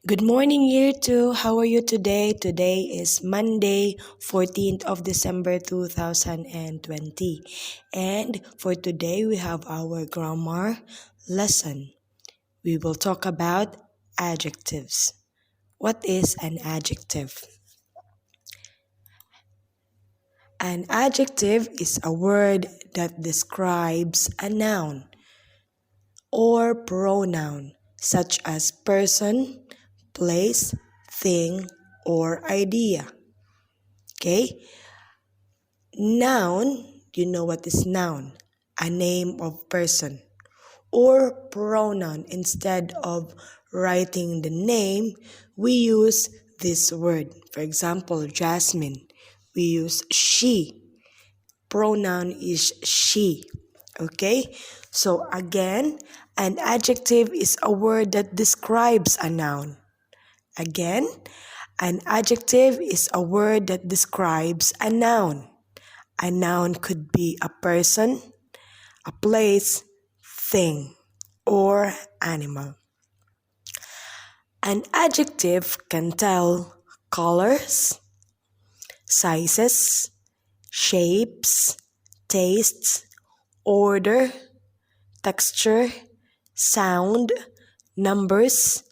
Good morning, year two. How are you today? Today is Monday, 14th of December 2020. And for today, we have our grammar lesson. We will talk about adjectives. What is an adjective? An adjective is a word that describes a noun or pronoun, such as person, place, thing, or idea. Okay? Noun, you know what is noun? A name of person. Or pronoun, instead of writing the name, we use this word. For example, Jasmine, we use she. Pronoun is she. Okay? So again, an adjective is a word that describes a noun. Again, an adjective is a word that describes a noun. A noun could be a person, a place, thing, or animal. An adjective can tell colors, sizes, shapes, tastes, order, texture, sound, numbers,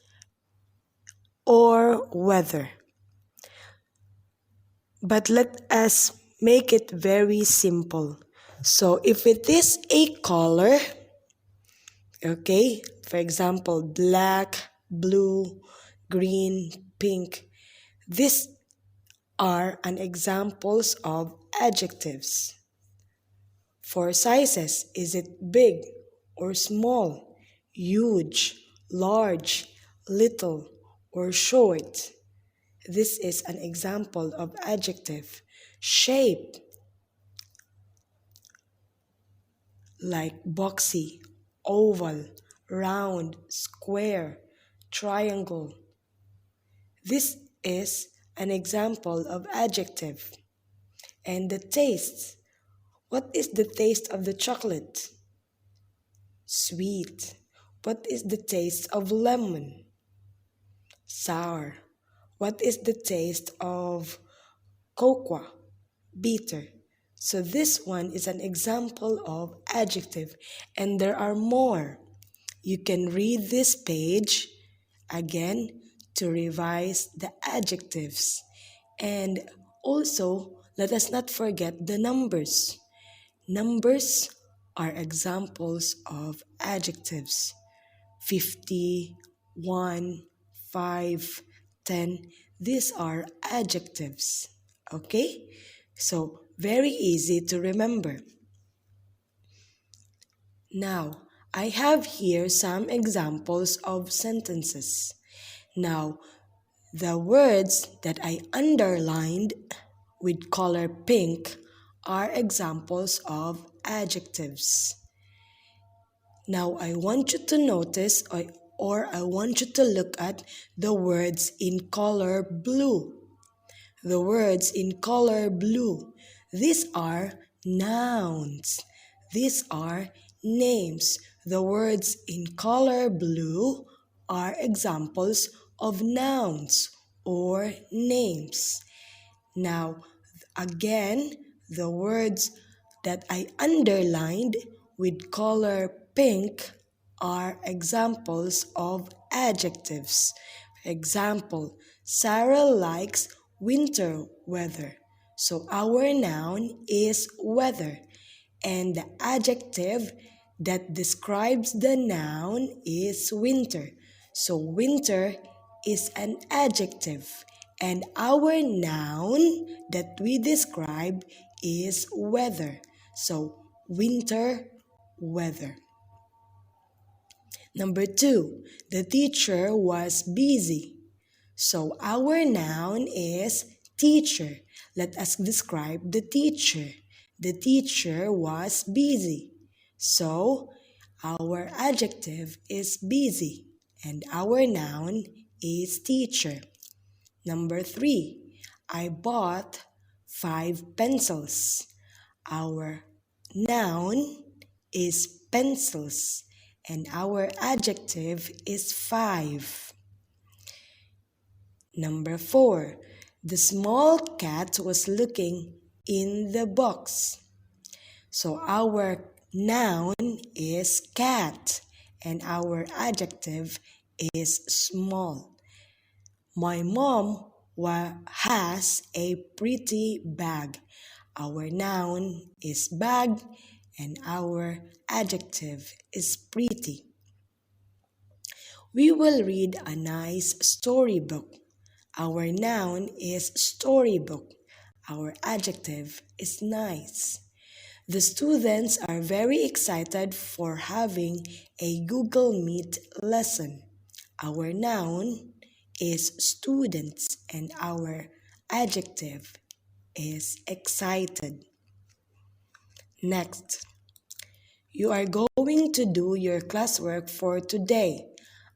or weather. But let us make it very simple. So if it is a color, okay, for example, black, blue, green, pink, these are an examples of adjectives. For sizes, is it big or small, huge, large, little, or short? This is an example of adjective. Shape, like boxy, oval, round, square, triangle. This is an example of adjective. And the taste. What is the taste of the chocolate? Sweet. What is the taste of lemon? Sour. What is the taste of cocoa? Bitter. So this one is an example of adjective, and there are more. You can read this page again to revise the adjectives. And also, let us not forget the numbers. Numbers are examples of adjectives. 50, 1, 5, 10. These are adjectives. Okay? So, very easy to remember. Now, I have here some examples of sentences. Now, the words that I underlined with color pink are examples of adjectives. Now, I want you to notice or I want you to look at the words in color blue. The words in color blue. These are nouns. These are names. The words in color blue are examples of nouns or names. Now, again, the words that I underlined with color pink are examples of adjectives. Example, Sarah likes winter weather. So our noun is weather, and the adjective that describes the noun is winter. So winter is an adjective, and our noun that we describe is weather. So winter weather. Number 2, the teacher was busy. So our noun is teacher. Let us describe the teacher. The teacher was busy. So our adjective is busy, and our noun is teacher. Number 3, I bought 5 pencils. Our noun is pencils, and our adjective is 5. Number 4. The small cat was looking in the box. So our noun is cat and our adjective is small. My mom has a pretty bag. Our noun is bag and our adjective is pretty. We will read a nice storybook. Our noun is storybook. Our adjective is nice. The students are very excited for having a Google Meet lesson. Our noun is students and our adjective is excited. Next, you are going to do your classwork for today.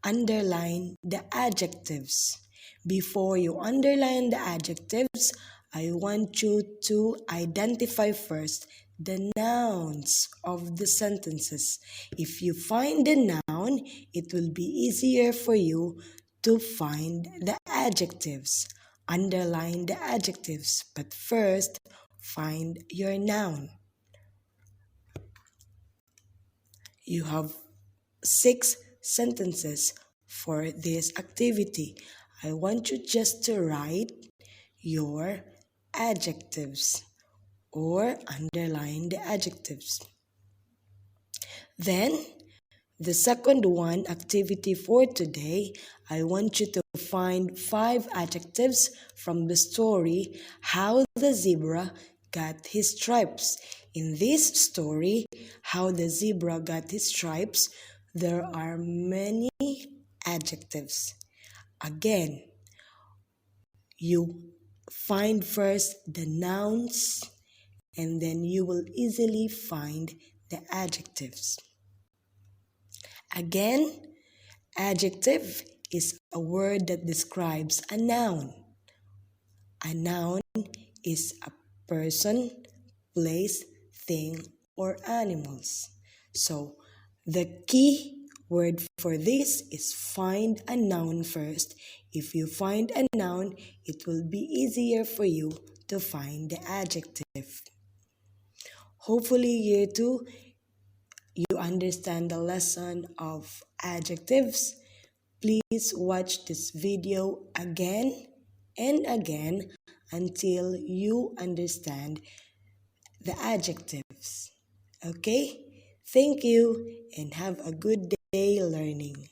Underline the adjectives. Before you underline the adjectives, I want you to identify first the nouns of the sentences. If you find the noun, it will be easier for you to find the adjectives. Underline the adjectives, but first, find your noun. You have 6 sentences for this activity. I want you just to write your adjectives or underline the adjectives. Then, the second one, activity for today, I want you to find 5 adjectives from the story How the Zebra Got His Stripes. In this story, How the Zebra Got His Stripes, there are many adjectives. Again, you find first the nouns and then you will easily find the adjectives. Again, adjective is a word that describes a noun. A noun is a person, place, thing, or animals. So, the key word for this is find a noun first. If you find a noun, it will be easier for you to find the adjective. Hopefully, year 2, you understand the lesson of adjectives. Please watch this video again and again until you understand the adjectives. Okay? Thank you and have a good day learning.